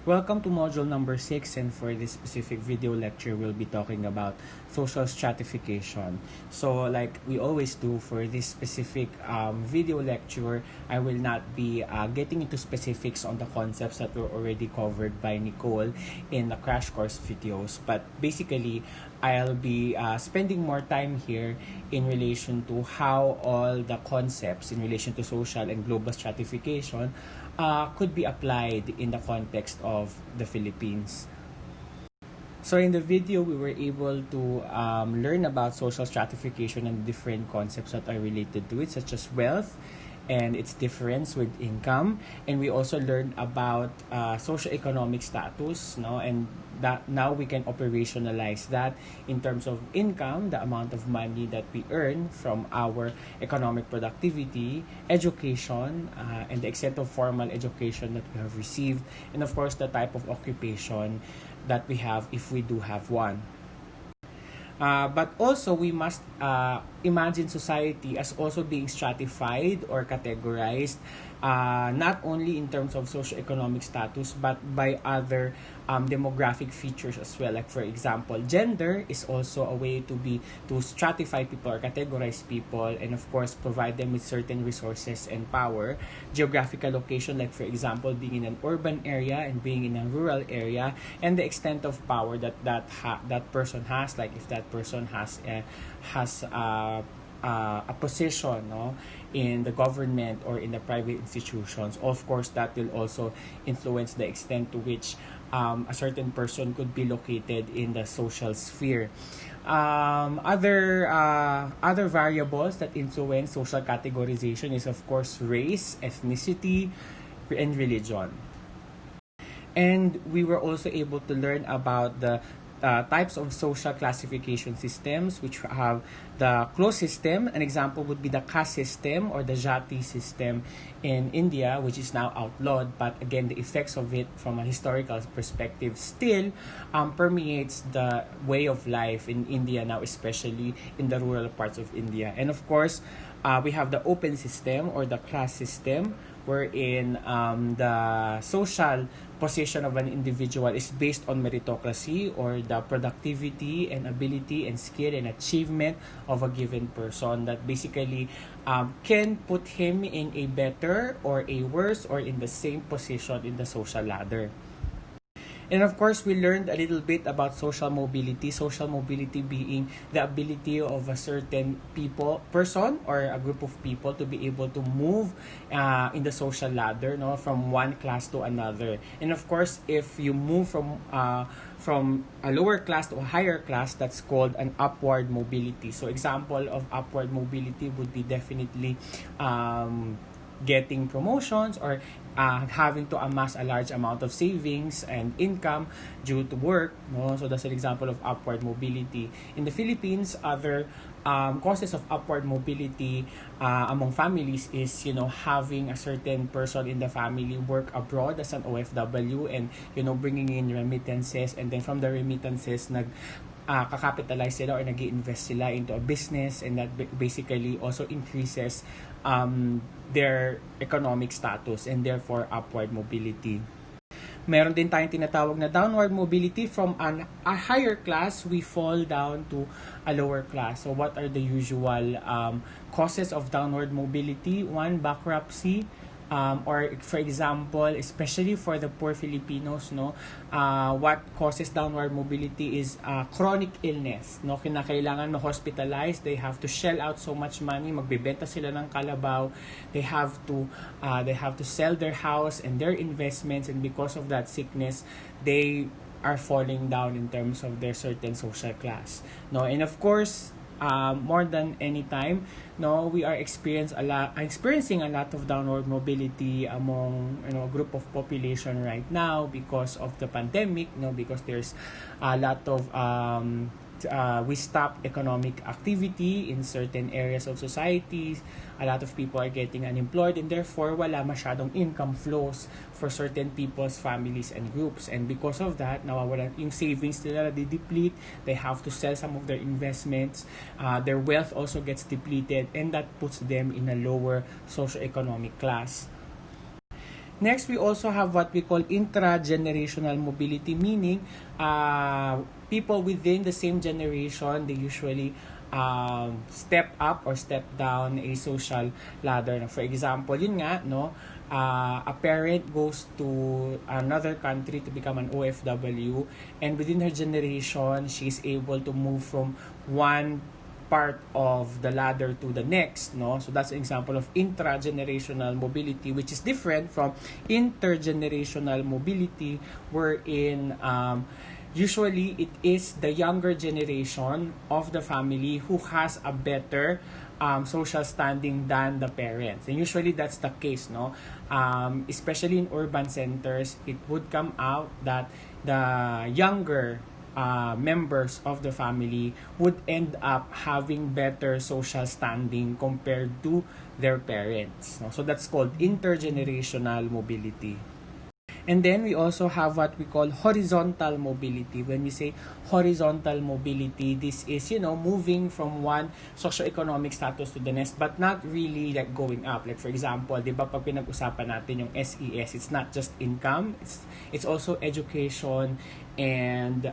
Welcome to module number 6, and for this specific video lecture, we'll be talking about social stratification. So like we always do for this specific video lecture, I will not be getting into specifics on the concepts that were already covered by Nicole in the crash course videos, but basically I'll be spending more time here in relation to how all the concepts in relation to social and global stratification could be applied in the context of the Philippines. So in the video, we were able to learn about social stratification and different concepts that are related to it, such as wealth and its difference with income. And we also learned about socioeconomic status, and that now we can operationalize that in terms of income, the amount of money that we earn from our economic productivity, education, and the extent of formal education that we have received, and of course the type of occupation that we have if we do have one. But also, we must imagine society as also being stratified or categorized, not only in terms of socioeconomic status, but by other demographic features as well. Like for example, gender is also a way to stratify people or categorize people, and of course provide them with certain resources and power. Geographical location, like for example, being in an urban area and being in a rural area, and the extent of power that person has, like if that person has a position, in the government or in the private institutions. Of course, that will also influence the extent to which a certain person could be located in the social sphere. Other variables that influence social categorization is of course race, ethnicity, and religion. And we were also able to learn about the types of social classification systems, which have the closed system. An example would be the caste system or the jati system in India, which is now outlawed, but again the effects of it from a historical perspective still permeates the way of life in India now, especially in the rural parts of India. And of course, we have the open system or the class system, wherein the social position of an individual is based on meritocracy or the productivity and ability and skill and achievement of a given person that basically can put him in a better or a worse or in the same position in the social ladder. And of course, we learned a little bit about social mobility. Social mobility being the ability of a certain person or a group of people to be able to move in the social ladder, from one class to another. And of course, if you move from a lower class to a higher class, that's called an upward mobility. So example of upward mobility would be definitely getting promotions or having to amass a large amount of savings and income due to work. So that's an example of upward mobility. In the Philippines, other causes of upward mobility among families is having a certain person in the family work abroad as an OFW and bringing in remittances, and then from the remittances kakapitalize sila or nag-i-invest sila into a business, and that basically also increases their economic status and therefore upward mobility. Meron din tayong tinatawag na downward mobility. From a higher class, we fall down to a lower class. So what are the usual causes of downward mobility? One, bankruptcy. Or for example, especially for the poor Filipinos, what causes downward mobility is chronic illness. Kinakailangan ma-hospitalize, they have to shell out so much money, magbebenta sila ng kalabaw, they have to sell their house and their investments, and because of that sickness, they are falling down in terms of their certain social class. And of course, more than any time, we are experiencing a lot of downward mobility among a group of population right now because of the pandemic. Because there's a lot of we stop economic activity in certain areas of society. A lot of people are getting unemployed, and therefore wala masyadong income flows for certain people's families and groups. And because of that, nawawalan yung savings nila, they deplete. They have to sell some of their investments. Their wealth also gets depleted, and that puts them in a lower socioeconomic class. Next, we also have what we call intra-generational mobility, meaning people within the same generation, they usually step up or step down a social ladder. For example, yun nga, no, a parent goes to another country to become an OFW, and within her generation, she's able to move from one part of the ladder to the next, no? So that's an example of intra-generational mobility, which is different from intergenerational mobility, wherein usually it is the younger generation of the family who has a better social standing than the parents. And usually that's the case, no? Especially in urban centers, it would come out that the younger members of the family would end up having better social standing compared to their parents. No? So that's called intergenerational mobility. And then we also have what we call horizontal mobility. When we say horizontal mobility, this is, moving from one socioeconomic status to the next, but not really like going up. Like for example, di ba pag pinag-usapan natin yung SES, it's not just income, it's also education and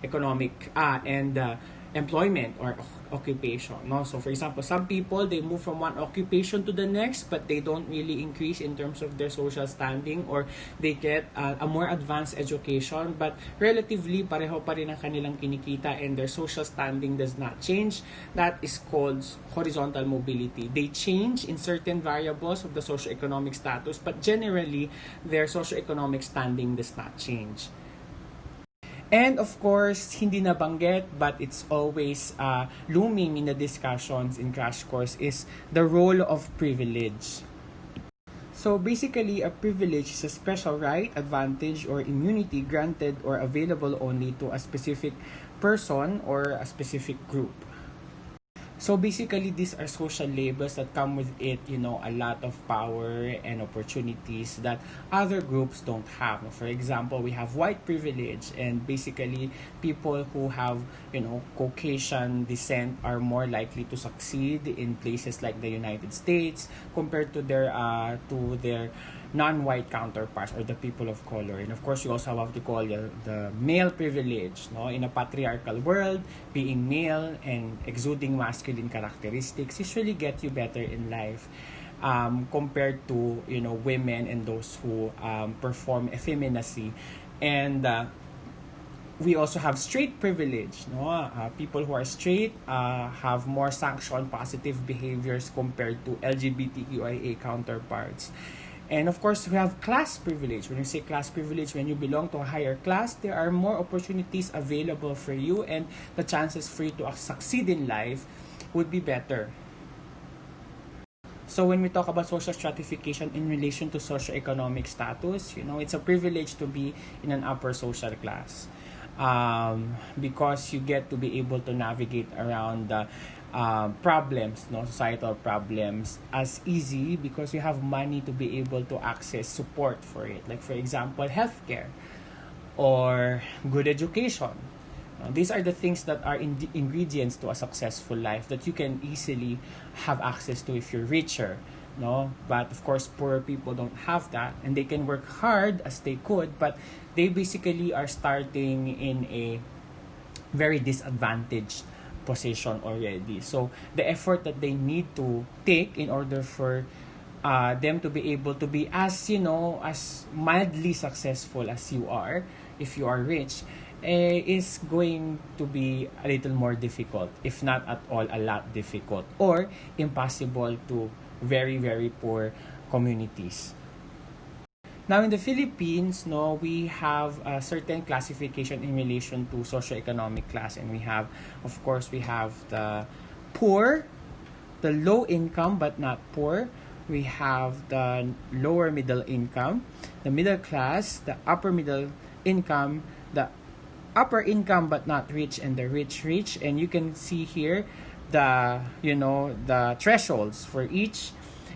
economic and employment or occupation, no? So for example, some people, they move from one occupation to the next, but they don't really increase in terms of their social standing, or they get a more advanced education, but relatively pareho pa rin ang kanilang kinikita and their social standing does not change. That is called horizontal mobility. They change in certain variables of the socioeconomic status, but generally their socioeconomic standing does not change. And of course, hindi nabanggit, but it's always looming in the discussions in Crash Course, is the role of privilege. So basically, a privilege is a special right, advantage, or immunity granted or available only to a specific person or a specific group. So basically, these are social labels that come with it, a lot of power and opportunities that other groups don't have. For example, we have white privilege, and basically people who have, Caucasian descent are more likely to succeed in places like the United States compared to their non-white counterparts or the people of color. And of course, you also have what we call the male privilege. No? In a patriarchal world, being male and exuding masculine characteristics usually get you better in life compared to, women and those who perform effeminacy. And we also have straight privilege. No? People who are straight have more sanctioned positive behaviors compared to LGBTQIA counterparts. And of course, we have class privilege. When you say class privilege, when you belong to a higher class, there are more opportunities available for you, and the chances for you to succeed in life would be better. So when we talk about social stratification in relation to socioeconomic status, it's a privilege to be in an upper social class. Because you get to be able to navigate around the problems, societal problems, as easy because you have money to be able to access support for it. Like for example, healthcare or good education. These are the things that are ingredients to a successful life that you can easily have access to if you're richer. But of course, poor people don't have that, and they can work hard as they could, but they basically are starting in a very disadvantaged position already. So the effort that they need to take in order for them to be able to be as as mildly successful as you are, if you are rich, is going to be a little more difficult, if not at all a lot difficult, or impossible to very, very poor communities. Now, in the Philippines, we have a certain classification in relation to socioeconomic class, and we have the poor, the low income but not poor. We have the lower middle income, the middle class, the upper middle income, the upper income but not rich, and the rich. And you can see here the thresholds for each,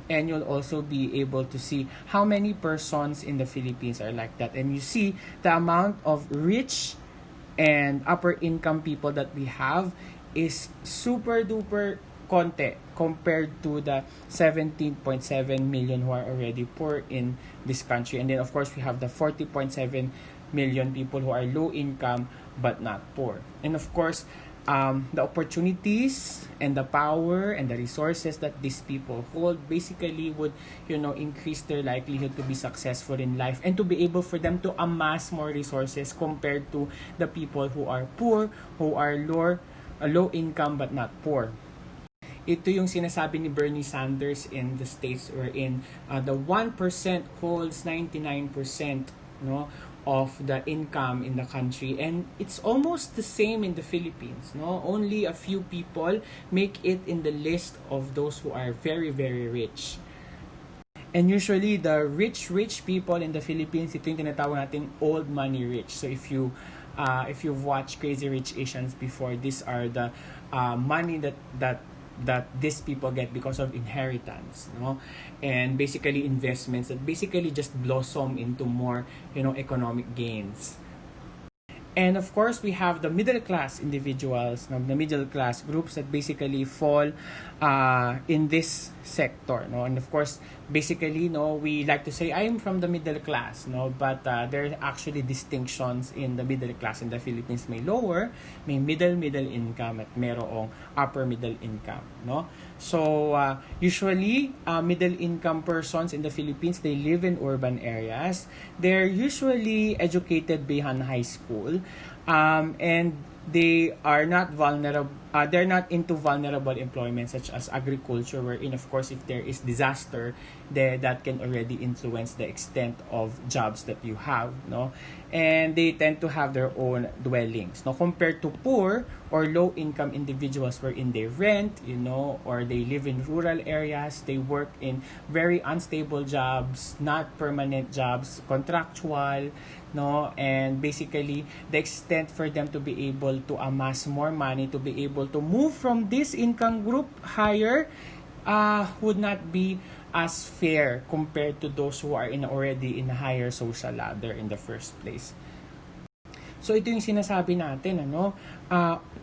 and you'll also be able to see how many persons in the Philippines are like that. And you see the amount of rich and upper income people that we have is super duper konti compared to the 17.7 million who are already poor in this country. And then of course we have the 40.7 million people who are low income but not poor. And of course, the opportunities and the power and the resources that these people hold basically would, increase their likelihood to be successful in life and to be able for them to amass more resources compared to the people who are poor, who are low income but not poor. Ito yung sinasabi ni Bernie Sanders in the States, wherein the 1% holds 99% of the income in the country, and it's almost the same in the Philippines. Only a few people make it in the list of those who are very, very rich. And usually the rich people in the Philippines, ito yung tinatawag natin old money rich. So if you've watched Crazy Rich Asians before, these are the money that these people get because of inheritance, and basically investments that basically just blossom into more, economic gains. And of course, we have the middle class individuals, the middle class groups that basically fall in this sector. And of course, basically, we like to say, I'm from the middle class, but there are actually distinctions in the middle class in the Philippines. May lower, may middle income, at merong upper middle income. So, usually, middle income persons in the Philippines, they live in urban areas. They're usually educated beyond high school. And they are not vulnerable. They're not into vulnerable employment such as agriculture, wherein of course if there is disaster, that can already influence the extent of jobs that you have, and they tend to have their own dwellings, compared to poor or low income individuals wherein they rent, or they live in rural areas. They work in very unstable jobs, not permanent jobs, contractual, and basically the extent for them to be able to amass more money, to be able to move from this income group higher, would not be as fair compared to those who are already in a higher social ladder in the first place. So ito yung sinasabi natin,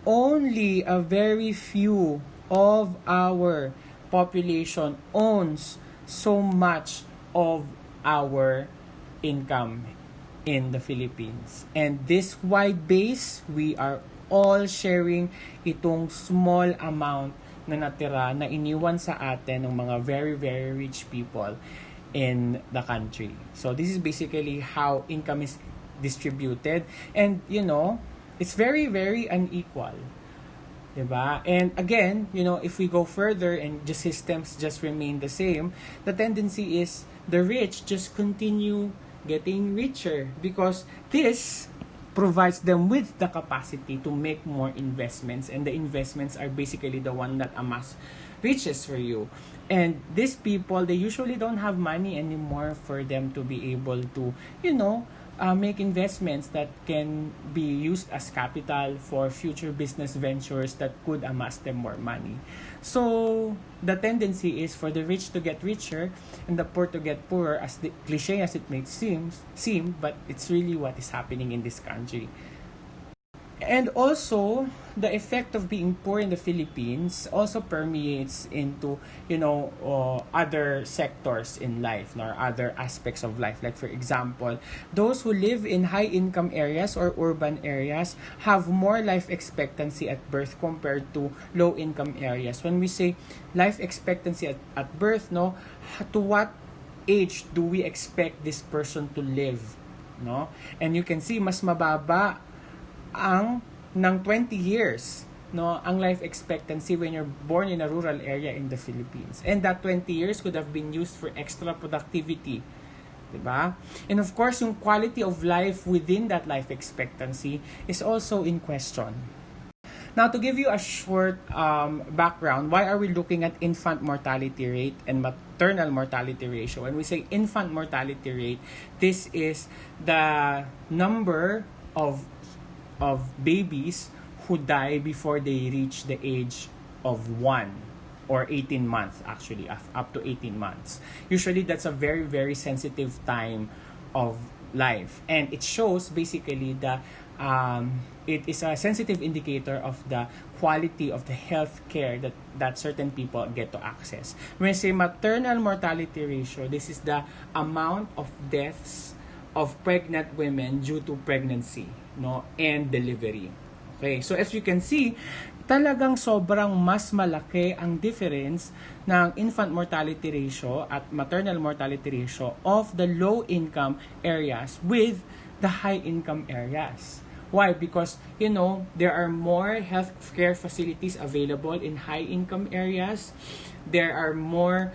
only a very few of our population owns so much of our income in the Philippines. And this wide base, we are all sharing itong small amount na natira na iniwan sa atin ng mga very, very rich people in the country. So this is basically how income is distributed. And, it's very, very unequal. Diba? And again, if we go further and the systems just remain the same, the tendency is the rich just continue getting richer because this provides them with the capacity to make more investments, and the investments are basically the one that amass riches for you. And these people, they usually don't have money anymore for them to be able to, make investments that can be used as capital for future business ventures that could amass them more money. So the tendency is for the rich to get richer and the poor to get poorer, as the cliche as it may seem, but it's really what is happening in this country. And also, the effect of being poor in the Philippines also permeates into, other sectors in life, or other aspects of life. Like, for example, those who live in high-income areas or urban areas have more life expectancy at birth compared to low-income areas. When we say life expectancy at birth, to what age do we expect this person to live? And you can see, mas mababa ang ng 20 years ang life expectancy when you're born in a rural area in the Philippines. And that 20 years could have been used for extra productivity, diba? And of course, yung quality of life within that life expectancy is also in question. Now, to give you a short background, why are we looking at infant mortality rate and maternal mortality ratio? When we say infant mortality rate, this is the number of babies who die before they reach the age of 1 or 18 months, actually, up to 18 months. Usually, that's a very, very sensitive time of life. And it shows basically the it is a sensitive indicator of the quality of the health care that certain people get to access. When we say maternal mortality ratio, this is the amount of deaths of pregnant women due to pregnancy, no, and delivery. Okay, so as you can see, talagang sobrang mas malaki ang difference ng infant mortality ratio at maternal mortality ratio of the low-income areas with the high-income areas. Why? Because, there are more healthcare facilities available in high-income areas. There are more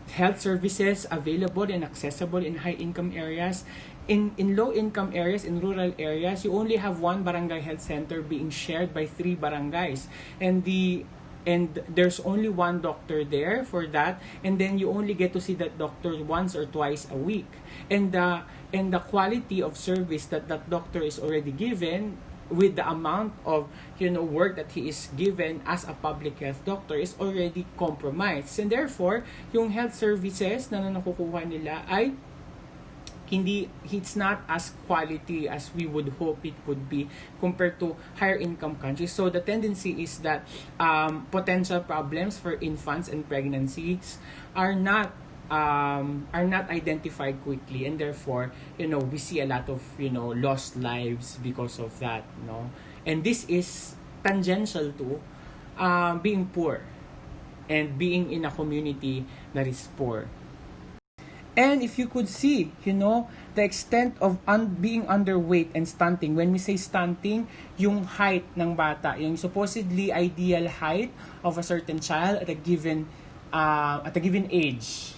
health services available and accessible in high-income areas. In low-income areas, in rural areas, you only have one barangay health center being shared by 3 barangays. And there's only one doctor there for that, and then you only get to see that doctor once or twice a week. And the quality of service that doctor is already given with the amount of work that he is given as a public health doctor is already compromised. And therefore, yung health services na nakukuha nila ay it's not as quality as we would hope it would be compared to higher income countries. So the tendency is that potential problems for infants and pregnancies are not identified quickly, and therefore we see a lot of lost lives because of that, and this is tangential to being poor and being in a community that is poor. And if you could see, the extent of being underweight and stunting. When we say stunting, yung height ng bata, yung supposedly ideal height of a certain child at a given age,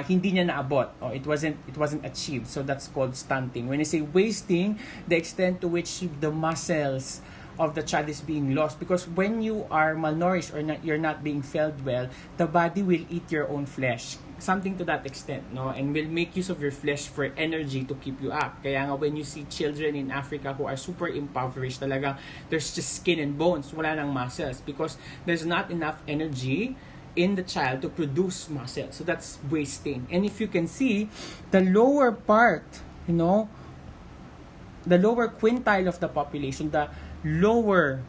hindi niya naabot, or it wasn't achieved. So that's called stunting. When you say wasting, the extent to which the muscles of the child is being lost, because when you are malnourished or you're not being fed well, the body will eat your own flesh, something to that extent, and will make use of your flesh for energy to keep you up. Kaya nga when you see children in Africa who are super impoverished, talaga there's just skin and bones, wala nang muscles, because there's not enough energy in the child to produce muscle. So that's wasting. And if you can see, the lower part, the lower quintile of the population, the lower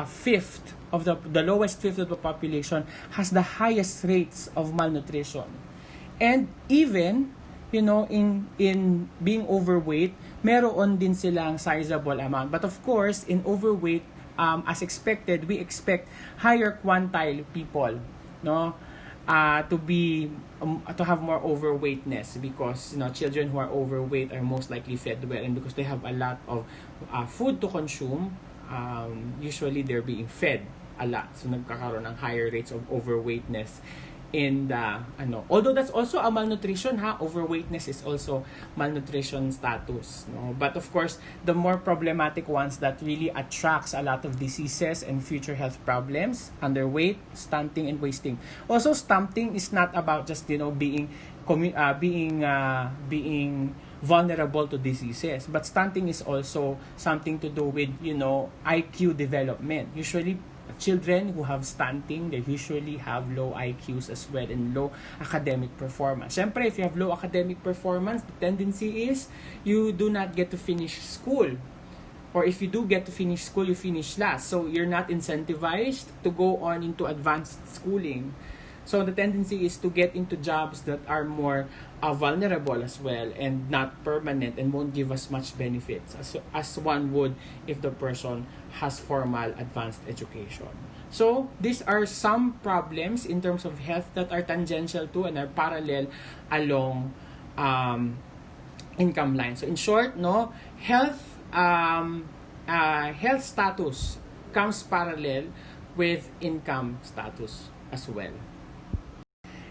fifth of the lowest fifth of the population has the highest rates of malnutrition. And even in being overweight, meron din silang sizable amount. But of course, in overweight, as expected, we expect higher quintile people to have more overweightness, because children who are overweight are most likely fed well, and because they have a lot of food to consume, usually they're being fed a lot, so nagkakaroon ng higher rates of overweightness in the although that's also a malnutrition, overweightness is also malnutrition status, but of course the more problematic ones that really attracts a lot of diseases and future health problems: underweight, stunting, and wasting. Also, stunting is not about just being vulnerable to diseases, but stunting is also something to do with IQ development. Usually children who have stunting, they usually have low IQs as well and low academic performance. Siyempre, if you have low academic performance, the tendency is you do not get to finish school. Or if you do get to finish school, you finish last. So you're not incentivized to go on into advanced schooling. So the tendency is to get into jobs that are more vulnerable as well and not permanent and won't give us much benefits as one would if the person has formal advanced education. So these are some problems in terms of health that are tangential to and are parallel along income lines. So in short, health status comes parallel with income status as well.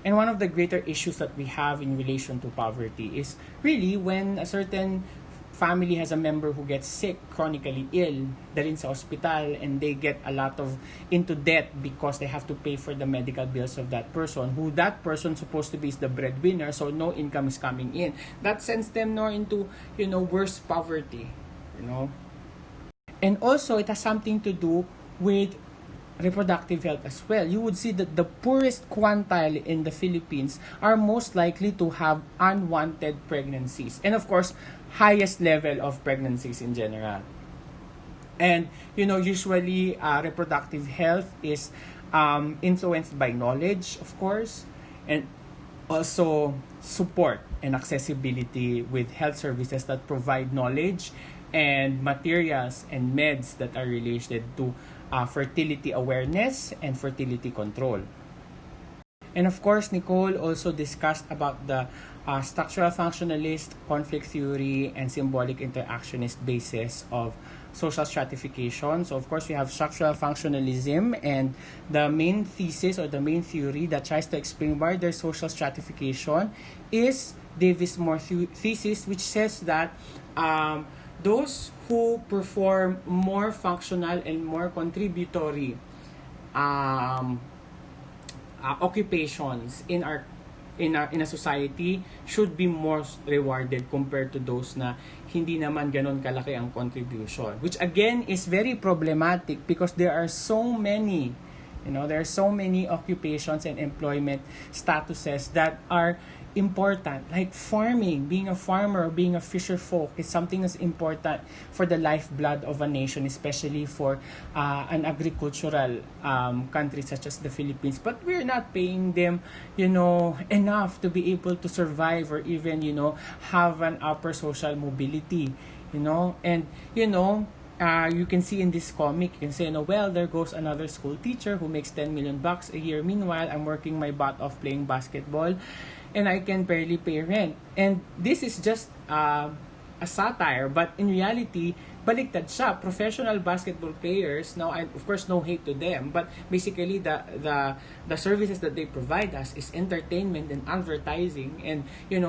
And one of the greater issues that we have in relation to poverty is really when a certain family has a member who gets sick, chronically ill, dalhin sa hospital, and they get a lot of into debt because they have to pay for the medical bills of that person, who that person supposed to be is the breadwinner, so no income is coming in. That sends them into worse poverty, And also it has something to do with reproductive health as well, you would see that the poorest quintile in the Philippines are most likely to have unwanted pregnancies. And of course, highest level of pregnancies in general. And, usually reproductive health is influenced by knowledge, of course, and also support and accessibility with health services that provide knowledge and materials and meds that are related to fertility awareness and fertility control. And of course, Nicole also discussed about the structural functionalist, conflict theory, and symbolic interactionist basis of social stratification. So of course, we have structural functionalism, and the main thesis or the main theory that tries to explain why there's social stratification is Davis-Moore thesis, which says that those who perform more functional and more contributory occupations in a society should be more rewarded compared to those na hindi naman ganon kalaki ang contribution, which again is very problematic because there are so many occupations and employment statuses that are important, like farming. Being a farmer, being a fisher folk is something that's important for the lifeblood of a nation, especially for an agricultural country such as the Philippines. But we're not paying them, enough to be able to survive or even, have an upper social mobility, and, you can see in this comic, you can say, well, there goes another school teacher who makes 10 million bucks a year. Meanwhile, I'm working my butt off playing basketball and I can barely pay rent. And this is just a satire, but in reality, baliktad siya. Professional basketball players, now, of course, no hate to them, but basically the services that they provide us is entertainment and advertising. And,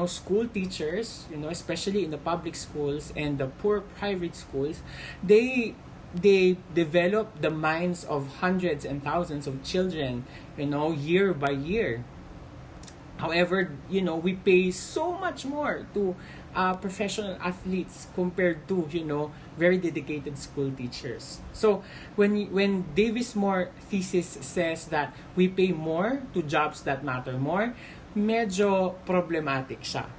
school teachers, especially in the public schools and the poor private schools, they develop the minds of hundreds and thousands of children, year by year. However, we pay so much more to professional athletes compared to, very dedicated school teachers. So when Davis-Moore thesis says that we pay more to jobs that matter more, medyo problematic siya.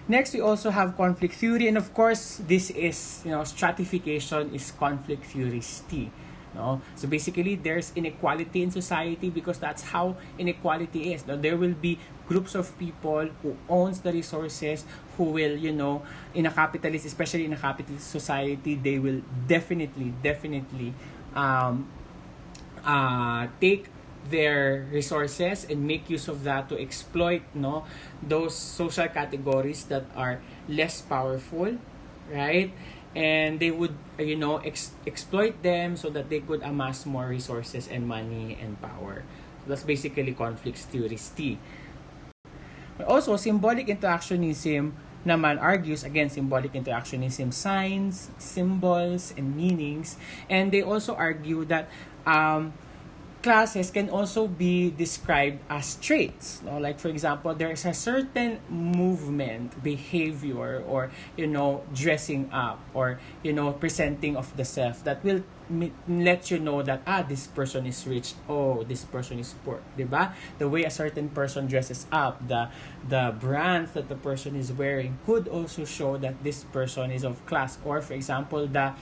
Next, we also have conflict theory, and of course, this is, stratification is conflict theory's T. No? So basically, there's inequality in society because that's how inequality is. Now, there will be groups of people who owns the resources, who will, in a capitalist, especially in a capitalist society, they will definitely take their resources and make use of that to exploit, those social categories that are less powerful, right? And they would, exploit them so that they could amass more resources and money and power. So that's basically conflict theory's T. But also, symbolic interactionism naman argues against symbolic interactionism, signs, symbols, and meanings. And they also argue that classes can also be described as traits. Like, for example, there is a certain movement, behavior, or, dressing up, or, presenting of the self that will let you know that, this person is rich, this person is poor, diba? The way a certain person dresses up, the brands that the person is wearing could also show that this person is of class. Or, for example, the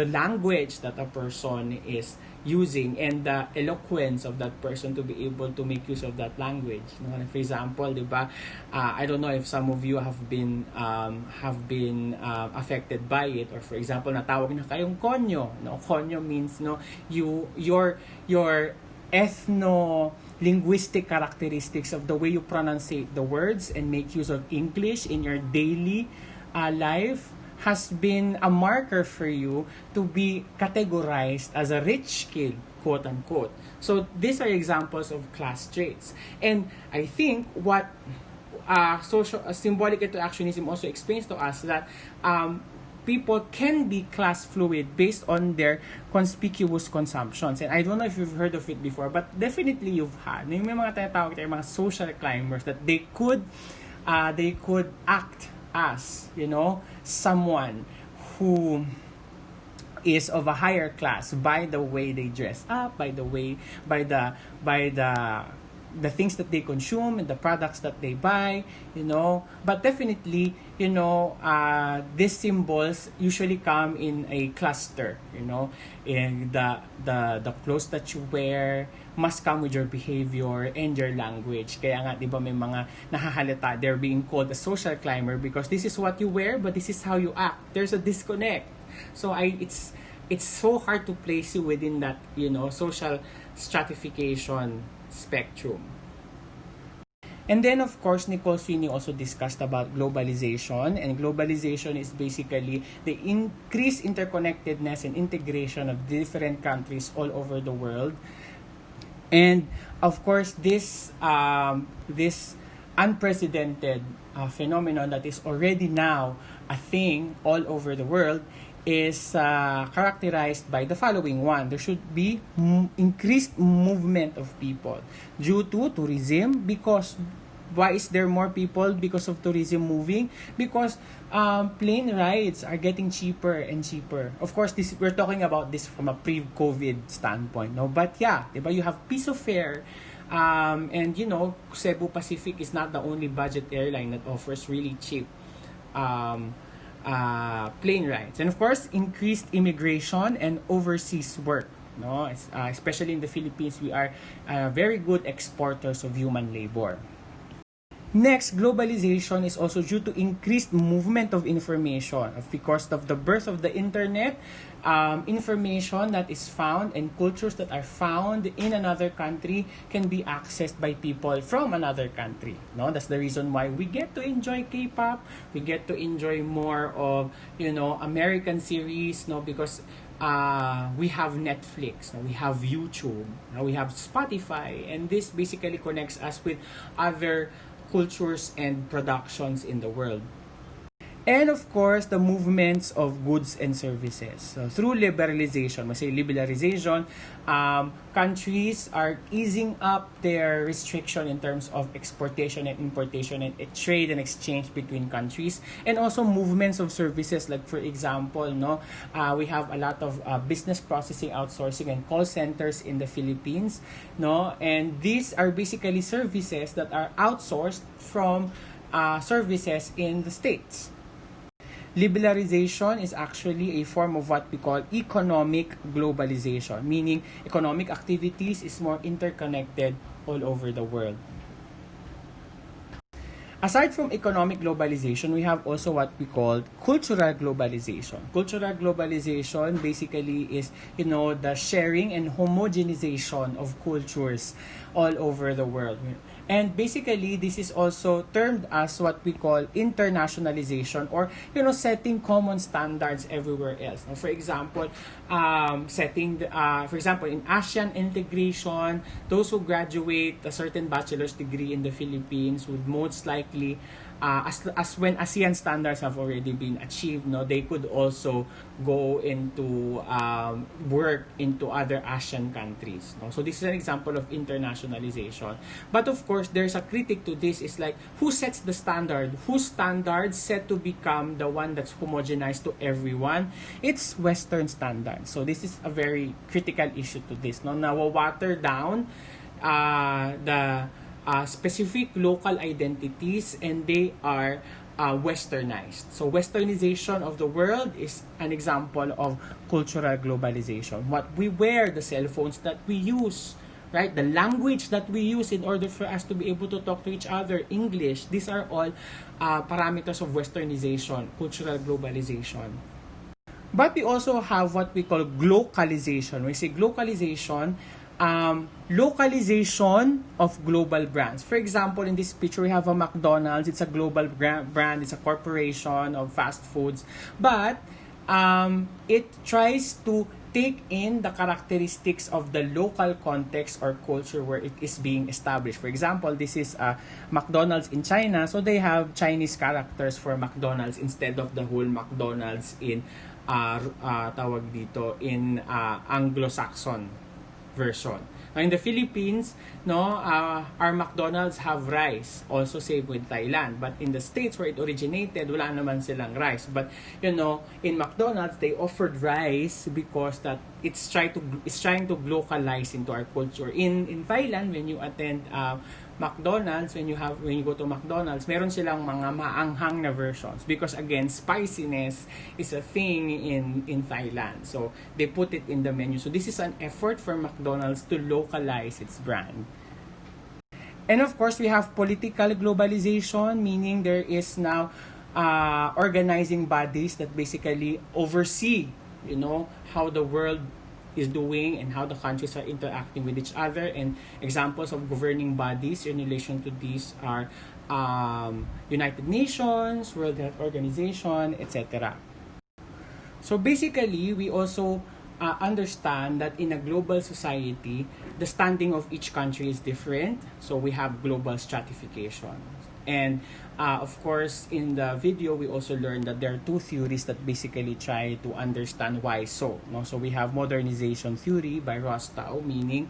language that a person is using and the eloquence of that person to be able to make use of that language. For example, diba, I don't know if some of you have been affected by it, or for example, natawag na kayong konyo. Konyo means your ethno-linguistic characteristics of the way you pronunciate the words and make use of English in your daily life has been a marker for you to be categorized as a rich kid, quote unquote. So these are examples of class traits. And I think what symbolic interactionism also explains to us that people can be class fluid based on their conspicuous consumptions. And I don't know if you've heard of it before, but definitely you've had. May mga tinatawag tayo mga social climbers that they could act as, someone who is of a higher class by the way they dress up, by the things that they consume and the products that they buy, But definitely, these symbols usually come in a cluster, And the clothes that you wear must come with your behavior and your language. Kaya nga, di ba, may mga nahahalata, they're being called a social climber because this is what you wear, but this is how you act. There's a disconnect. So it's so hard to place you within that, social stratification spectrum. And then, of course, Nicole Sweeney also discussed about globalization. And globalization is basically the increased interconnectedness and integration of different countries all over the world. And, of course, this unprecedented phenomenon that is already now a thing all over the world is characterized by the following one. There should be increased movement of people due to tourism. Because why is there more people because of tourism moving? Because plane rides are getting cheaper and cheaper. Of course, we're talking about this from a pre-COVID standpoint, no? But yeah, diba, you have piece of fare. And Cebu Pacific is not the only budget airline that offers really cheap plane rides. And of course, increased immigration and overseas work. No, especially in the Philippines, we are very good exporters of human labor. Next, globalization is also due to increased movement of information. Because of the birth of the internet, information that is found and cultures that are found in another country can be accessed by people from another country. No, that's the reason why we get to enjoy K-pop. We get to enjoy more of American series. No, because we have Netflix, we have YouTube, we have Spotify, and this basically connects us with other cultures and productions in the world. And of course, the movements of goods and services. So through liberalization, we say liberalization, countries are easing up their restriction in terms of exportation and importation and trade and exchange between countries. And also movements of services, like for example, we have a lot of business processing, outsourcing, and call centers in the Philippines. And these are basically services that are outsourced from services in the States. Liberalization is actually a form of what we call economic globalization, meaning economic activities is more interconnected all over the world. Aside from economic globalization, we have also what we call cultural globalization. Cultural globalization basically is, the sharing and homogenization of cultures all over the world. And basically, this is also termed as what we call internationalization, or, setting common standards everywhere else. Now, for example, in ASEAN integration, those who graduate a certain bachelor's degree in the Philippines would most likely, as when ASEAN standards have already been achieved, they could also go into work into other ASEAN countries. So this is an example of internationalization. But of course, there's a critic to this, is like, who sets the standard? Whose standards set to become the one that's homogenized to everyone? It's Western standards. So this is a very critical issue to this. Nawawater down the specific local identities, and they are westernized. So westernization of the world is an example of cultural globalization. What we wear, the cell phones that we use, right? The language that we use in order for us to be able to talk to each other, English, these are all parameters of westernization, cultural globalization. But we also have what we call glocalization. When we say glocalization, localization of global brands. For example, in this picture, we have a McDonald's. It's a global brand. It's a corporation of fast foods. But it tries to take in the characteristics of the local context or culture where it is being established. For example, this is McDonald's in China. So they have Chinese characters for McDonald's instead of the whole McDonald's in Anglo-Saxon version. In the Philippines, our McDonald's have rice, also same with Thailand. But in the States where it originated, wala naman silang rice. But in McDonald's, they offered rice because that it's trying to localize into our culture. In Thailand, when you attend McDonald's, when you go to McDonald's, meron silang mga maanghang na versions because again, spiciness is a thing in Thailand. So they put it in the menu. So this is an effort for McDonald's to localize its brand. And of course, we have political globalization, meaning there is now organizing bodies that basically oversee, how the world is doing and how the countries are interacting with each other. And examples of governing bodies in relation to these are United Nations, World Health Organization, etc. So basically, we also understand that in a global society, the standing of each country is different. So we have global stratification. And of course, in the video, we also learned that there are two theories that basically try to understand why so. So we have modernization theory by Rostow, meaning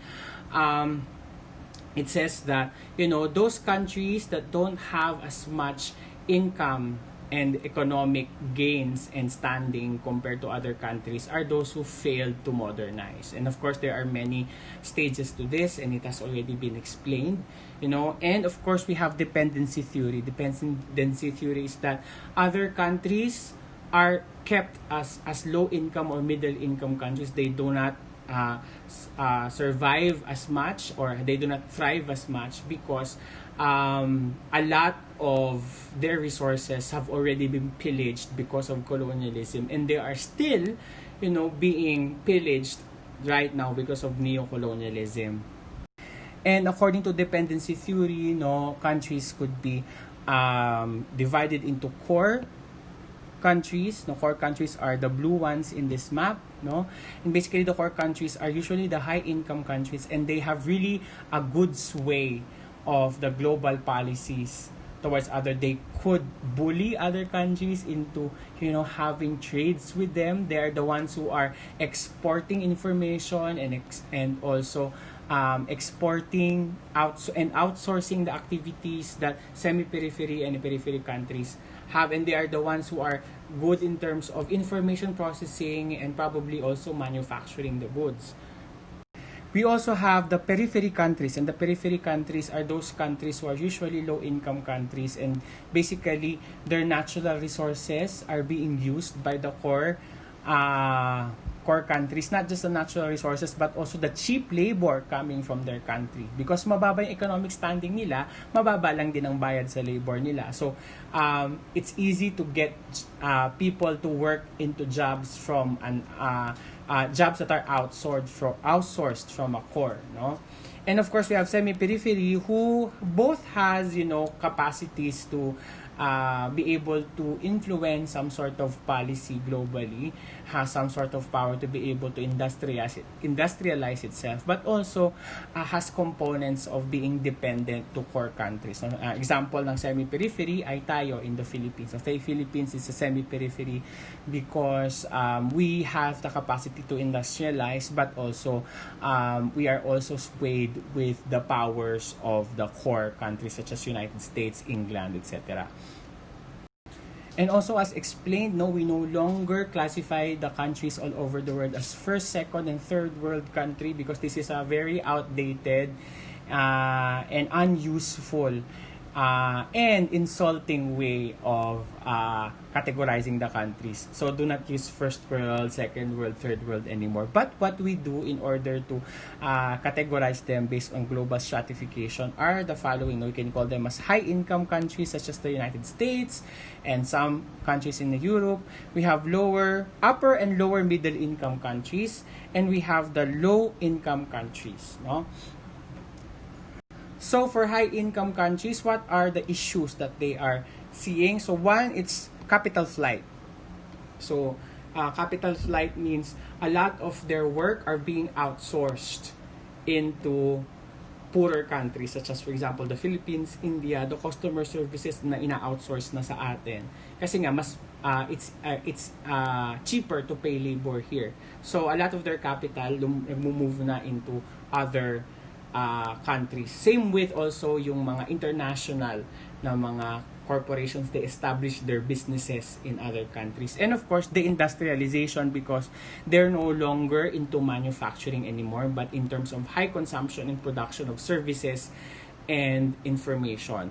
it says that, those countries that don't have as much income and economic gains and standing compared to other countries are those who failed to modernize. And of course, there are many stages to this, and it has already been explained. And of course, we have dependency theory. Dependency theory is that other countries are kept as low income or middle income countries. They do not survive as much, or they do not thrive as much because a lot of their resources have already been pillaged because of colonialism, and they are still, being pillaged right now because of neocolonialism. And according to dependency theory, countries could be divided into core countries. Core countries are the blue ones in this map. And basically, the core countries are usually the high-income countries, and they have really a good sway of the global policies towards they could bully other countries into having trades with them. They are the ones who are exporting information and also exporting and outsourcing the activities that semi-periphery and periphery countries have, and they are the ones who are good in terms of information processing and probably also manufacturing the goods. We also have the periphery countries, and the periphery countries are those countries who are usually low-income countries, and basically their natural resources are being used by the core countries, not just the natural resources but also the cheap labor coming from their country. Because mababa yung economic standing nila, mababa lang din ang bayad sa labor nila. So it's easy to get people to work into jobs from jobs that are outsourced from a core, And of course, we have semi-periphery who both has, capacities to be able to influence some sort of policy globally, has some sort of power to be able to industrialize itself, but also has components of being dependent to core countries. Example ng semi-periphery ay tayo in the Philippines. So the Philippines is a semi-periphery because we have the capacity to industrialize, but also we are also swayed with the powers of the core countries such as United States, England, etc. And also, as explained, we no longer classify the countries all over the world as first, second, and third world country because this is a very outdated and unuseful and insulting way of categorizing the countries. So do not use first world, second world, third world anymore. But what we do in order to categorize them based on global stratification are the following. We can call them as high-income countries such as the United States and some countries in Europe. We have upper and lower middle-income countries, and we have the low-income countries. So for high-income countries, what are the issues that they are seeing? So one, it's capital flight. So capital flight means a lot of their work are being outsourced into poorer countries such as, for example, the Philippines, India. The customer services na ina-outsource na sa atin kasi nga mas it's cheaper to pay labor here. So a lot of their capital nagmo-move na into other countries. Same with also yung mga international na mga corporations, they establish their businesses in other countries. And of course, the industrialization, because they're no longer into manufacturing anymore, but in terms of high consumption and production of services and information.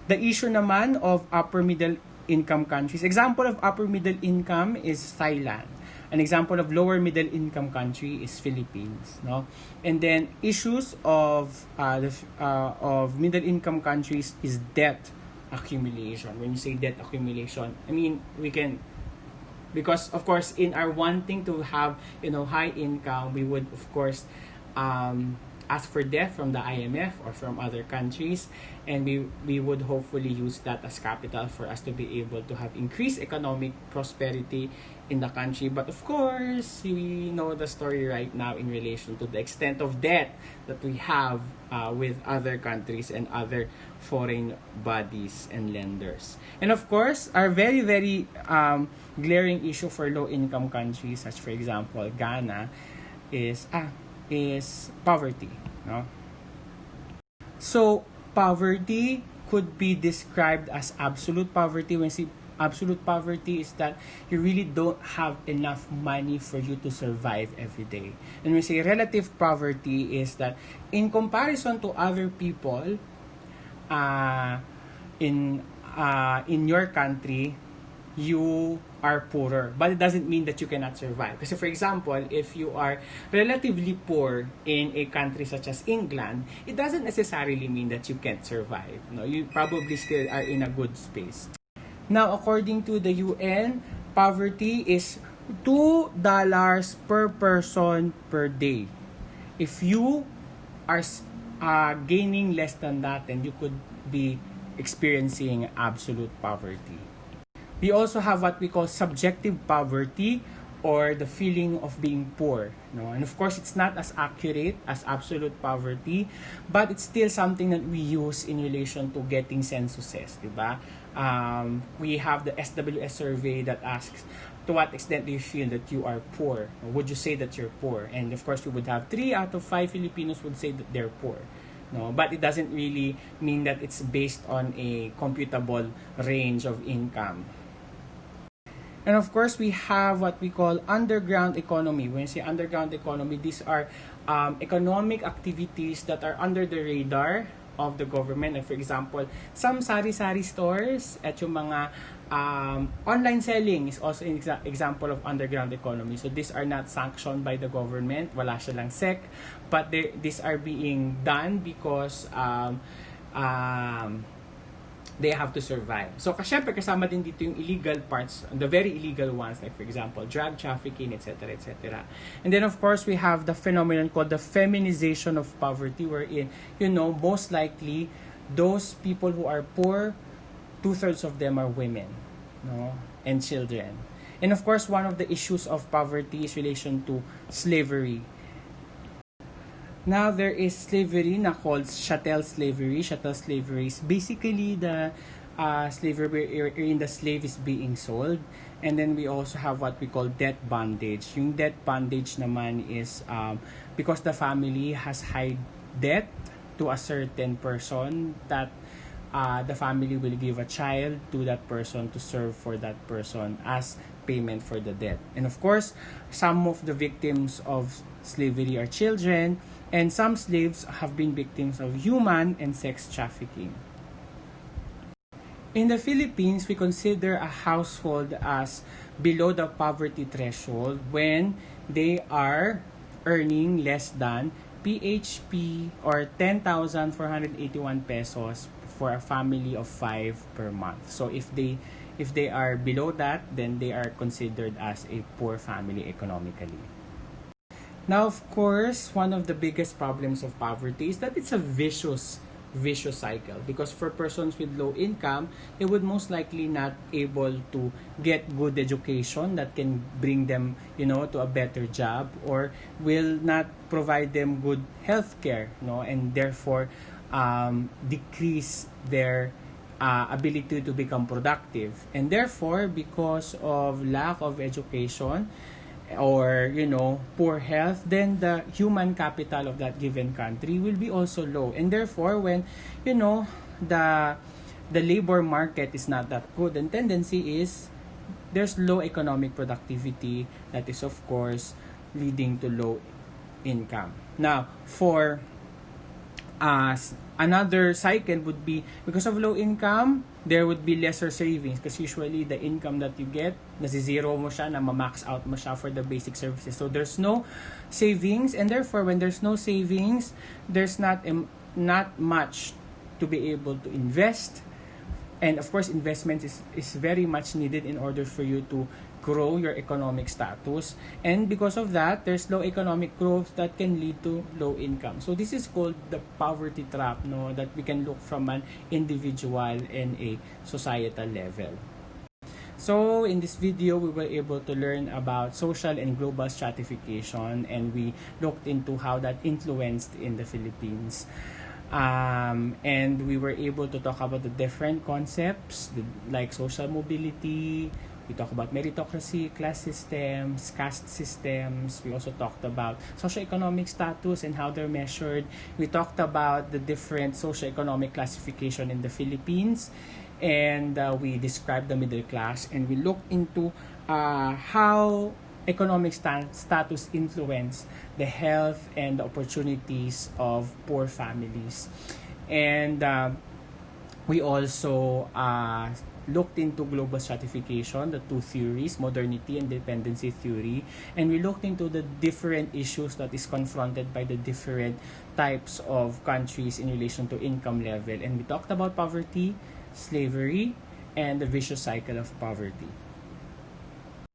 The issue naman of upper middle income countries. Example of upper middle income is Thailand. An example of lower middle income country is Philippines, no? And then issues of middle income countries is debt accumulation. When you say debt accumulation, I mean, we can, because of course in our wanting to have, high income, we would of course ask for debt from the IMF or from other countries, and we would hopefully use that as capital for us to be able to have increased economic prosperity in the country. But of course, we know the story right now in relation to the extent of debt that we have with other countries and other foreign bodies and lenders. And of course, our very, very glaring issue for low-income countries, such for example, Ghana, is poverty, no? So, poverty could be described as absolute poverty. When we say absolute poverty, is that you really don't have enough money for you to survive every day. And when we say relative poverty, is that in comparison to other people in your country, you are poorer, but it doesn't mean that you cannot survive. Kasi for example, if you are relatively poor in a country such as England, it doesn't necessarily mean that you can't survive. No, you probably still are in a good space. Now, according to the UN, poverty is $2 per person per day. If you are gaining less than that, then you could be experiencing absolute poverty. We also have what we call subjective poverty, or the feeling of being poor. No? And of course, it's not as accurate as absolute poverty, but it's still something that we use in relation to getting censuses, diba? We have the SWS survey that asks, to what extent do you feel that you are poor? Or would you say that you're poor? And of course, we would have 3 out of 5 Filipinos would say that they're poor. No, but it doesn't really mean that it's based on a computable range of income. And of course, we have what we call underground economy. When you say underground economy, these are economic activities that are under the radar of the government. Like for example, some sari-sari stores at yung mga online selling is also an example of underground economy. So these are not sanctioned by the government. Wala silang SEC. But these are being done because they have to survive. So, syempre, kasama din dito yung illegal parts, the very illegal ones, like for example, drug trafficking, etc., etc. And then, of course, we have the phenomenon called the feminization of poverty, wherein, most likely, those people who are poor, 2/3 of them are women, no, and children. And of course, one of the issues of poverty is relation to slavery. Now, there is slavery na called chattel slavery. Chattel slavery is basically the slavery wherein the slave is being sold. And then we also have what we call debt bondage. Yung debt bondage naman is because the family has high debt to a certain person, that the family will give a child to that person to serve for that person as payment for the debt. And of course, some of the victims of slavery are children, and some slaves have been victims of human and sex trafficking. In the Philippines, we consider a household as below the poverty threshold when they are earning less than PHP or 10,481 pesos for a family of 5 per month. So if they are below that, then they are considered as a poor family economically. Now, of course, one of the biggest problems of poverty is that it's a vicious cycle, because for persons with low income, they would most likely not able to get good education that can bring them, to a better job, or will not provide them good health care, and therefore decrease their ability to become productive. And therefore, because of lack of education or poor health, then the human capital of that given country will be also low, and therefore when the the labor market is not that good, and tendency is there's low economic productivity, that is of course leading to low income. Now for another cycle would be, because of low income, there would be lesser savings, because usually the income that you get, nasi-zero mo siya, na ma-max out mo siya for the basic services. So there's no savings, and therefore when there's no savings, there's not much to be able to invest. And of course, investment is very much needed in order for you to grow your economic status. And because of that, there's low economic growth that can lead to low income. So this is called the poverty trap, that we can look from an individual and a societal level. So in this video, we were able to learn about social and global stratification, and we looked into how that influenced in the Philippines. And we were able to talk about the different concepts like social mobility. We talked about meritocracy, class systems, caste systems. We also talked about socioeconomic status and how they're measured. We talked about the different socioeconomic classification in the Philippines. And we described the middle class. And we looked into how economic status influence the health and the opportunities of poor families. And we also looked into global stratification, the two theories, modernity and dependency theory, and we looked into the different issues that is confronted by the different types of countries in relation to income level. And we talked about poverty, slavery, and the vicious cycle of poverty.